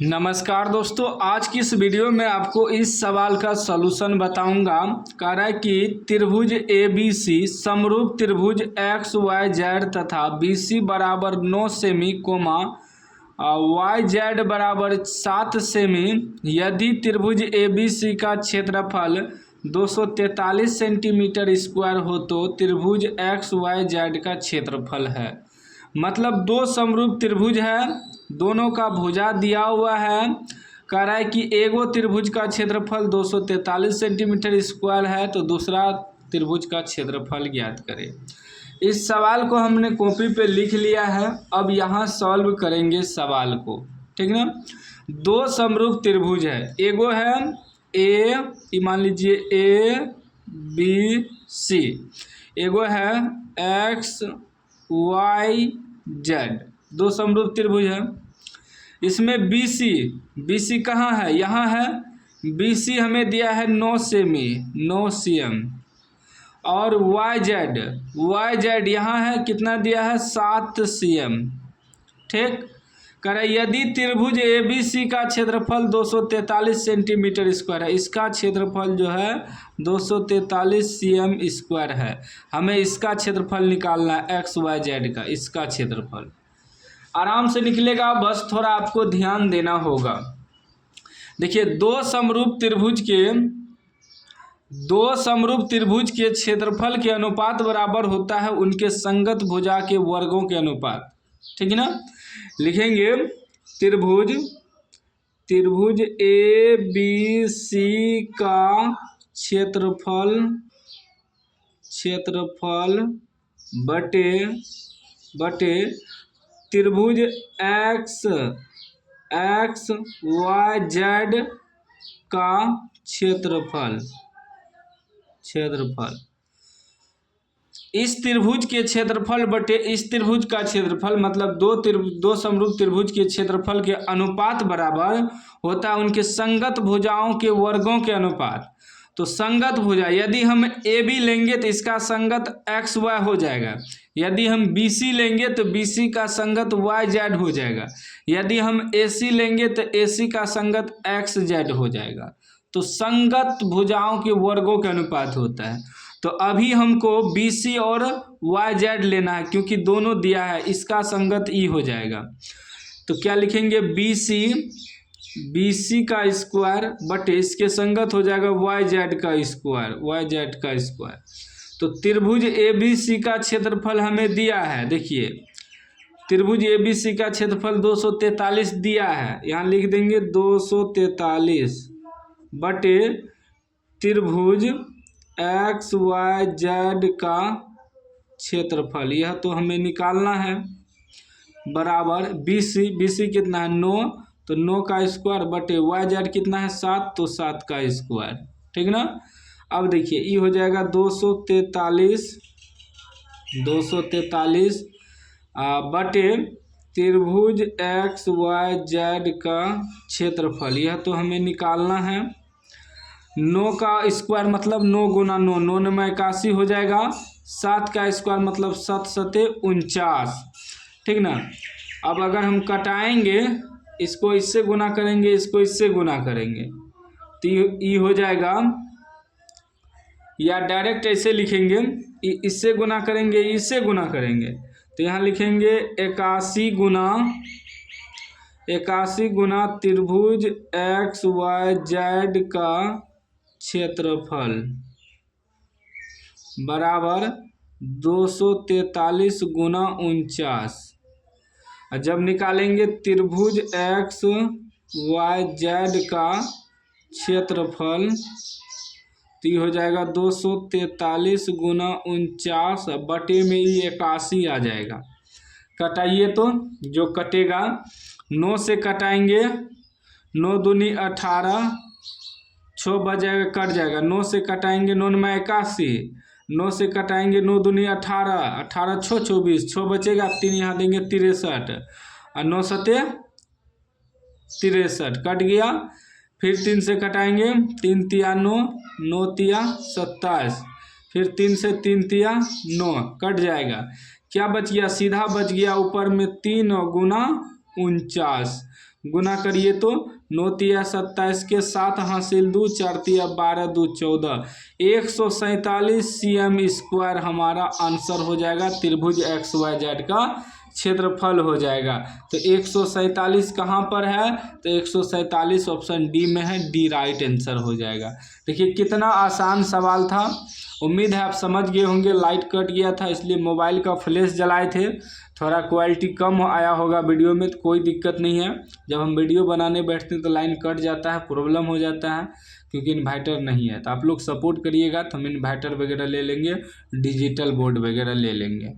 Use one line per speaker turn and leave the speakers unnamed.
नमस्कार दोस्तों, आज की इस वीडियो में आपको इस सवाल का सलूशन बताऊंगा। कह रहा है कि त्रिभुज ए बी सी समरूप त्रिभुज एक्स वाई जेड तथा बी सी बराबर 9 सेमी कोमा वाई जेड बराबर 7 सेमी यदि त्रिभुज ए बी सी का क्षेत्रफल 243 सेंटीमीटर स्क्वायर हो तो त्रिभुज एक्स वाई जेड का क्षेत्रफल है। मतलब दो समरूप त्रिभुज है, दोनों का भुजा दिया हुआ है। कह रहा है कि एगो त्रिभुज का क्षेत्रफल 243 सेंटीमीटर स्क्वायर है तो दूसरा त्रिभुज का क्षेत्रफल ज्ञात करें। इस सवाल को हमने कॉपी पे लिख लिया है, अब यहाँ सॉल्व करेंगे सवाल को। ठीक ना। दो समरूप त्रिभुज है, एगो है ए, मान लीजिए ए बी सी, एगो है एक्स वाई जेड, दो समरूप त्रिभुज है। इसमें बी सी कहाँ है, यहाँ है। बी सी हमें दिया है 9 सेमी 9 cm और वाई जेड यहाँ है, कितना दिया है 7 cm। ठीक। करें यदि त्रिभुज ए बी सी का क्षेत्रफल 243 सेंटीमीटर स्क्वायर है, इसका क्षेत्रफल जो है 243 cm स्क्वायर है, हमें इसका क्षेत्रफल निकालना है एक्स वाई जेड का, इसका क्षेत्रफल आराम से निकलेगा, बस थोड़ा आपको ध्यान देना होगा। देखिए दो समरूप त्रिभुज के क्षेत्रफल के अनुपात बराबर होता है उनके संगत भुजा के वर्गों के अनुपात। ठीक है ना। लिखेंगे त्रिभुज ए बी सी का क्षेत्रफल बटे त्रिभुज एक्स वाई जेड का क्षेत्रफल। इस त्रिभुज के क्षेत्रफल बटे इस त्रिभुज का क्षेत्रफल, मतलब दो समरूप त्रिभुज के क्षेत्रफल के अनुपात बराबर होता है उनके संगत भुजाओं के वर्गों के अनुपात। तो संगत भुजा यदि हम ए बी लेंगे तो इसका संगत एक्स वाई हो जाएगा, यदि हम बी सी लेंगे तो बी सी का संगत वाई जेड हो जाएगा, यदि हम ए सी लेंगे तो ए सी का संगत एक्स जेड हो जाएगा। तो संगत भुजाओं के वर्गों के अनुपात होता है। तो अभी हमको बी सी और वाई जेड लेना है क्योंकि दोनों दिया है, इसका संगत ई हो जाएगा। तो क्या लिखेंगे बी सी का स्क्वायर बटे इसके संगत हो जाएगा वाई जेड का स्क्वायर। तो त्रिभुज ए बी सी का क्षेत्रफल हमें दिया है। देखिए त्रिभुज ए बी सी का क्षेत्रफल 243 दिया है, यहाँ लिख देंगे 243 बटे त्रिभुज एक्स वाई जेड का क्षेत्रफल, यह तो हमें निकालना है, बराबर बी सी कितना है 9, तो 9 का स्क्वायर बटे वाई जेड कितना है 7, तो 7 का स्क्वायर। ठीक ना। अब देखिए ये हो जाएगा 243 बटे त्रिभुज एक्स वाई जेड का क्षेत्रफल, यह तो हमें निकालना है। 9 का स्क्वायर मतलब 9 गुना 9, 9 में 81 हो जाएगा। 7 का स्क्वायर मतलब 7 सते 49। ठीक ना। अब अगर हम कटाएंगे, इसको इससे गुना करेंगे, इसको इससे गुना करेंगे तो ये हो जाएगा, या डायरेक्ट ऐसे लिखेंगे, इससे गुना करेंगे इससे गुना करेंगे तो यहाँ लिखेंगे 81 गुना त्रिभुज एक्स वाई जेड का क्षेत्रफल बराबर 243 गुना 49। जब निकालेंगे त्रिभुज एक्स वाई जेड का क्षेत्रफल तो ये हो जाएगा 243 गुना 49 बटे में ये 81 आ जाएगा। कटाइए तो जो कटेगा 9 से कटाएंगे, 9 दूनी 18, 6 बजाएगा कट जाएगा, 9 से कटाएंगे 9 में 81, 9 से कटाएंगे 9 दूनी 18, 18 6 24, 6 बचेगा 3 यहाँ देंगे 63 और 9 सते 63 कट गया। फिर 3 से कटाएंगे, 3 तिया 9, 9 तिया 27, फिर 3 से 3 तिया 9 कट जाएगा। क्या बच गया, सीधा बच गया ऊपर में 3 गुना 49, गुना करिए तो 9 तिया 27 के 7 हासिल 2, 4 तिया 12, 2 14, 147 cm स्क्वायर हमारा आंसर हो जाएगा। त्रिभुज XYZ का क्षेत्रफल हो जाएगा। तो 147 कहाँ पर है? तो 147 ऑप्शन डी में है, डी राइट आंसर हो जाएगा। देखिए कितना आसान सवाल था। उम्मीद है आप समझ गए होंगे। लाइट कट गया था इसलिए मोबाइल का फ्लैश जलाए थे, थोड़ा क्वालिटी कम आया होगा वीडियो में, तो कोई दिक्कत नहीं है। जब हम वीडियो बनाने बैठते हैं तो लाइन कट जाता है, प्रॉब्लम हो जाता है, क्योंकि इन्वर्टर नहीं है। तो आप लोग सपोर्ट करिएगा तो हम इन्वर्टर वगैरह ले लेंगे, डिजिटल बोर्ड वगैरह ले लेंगे।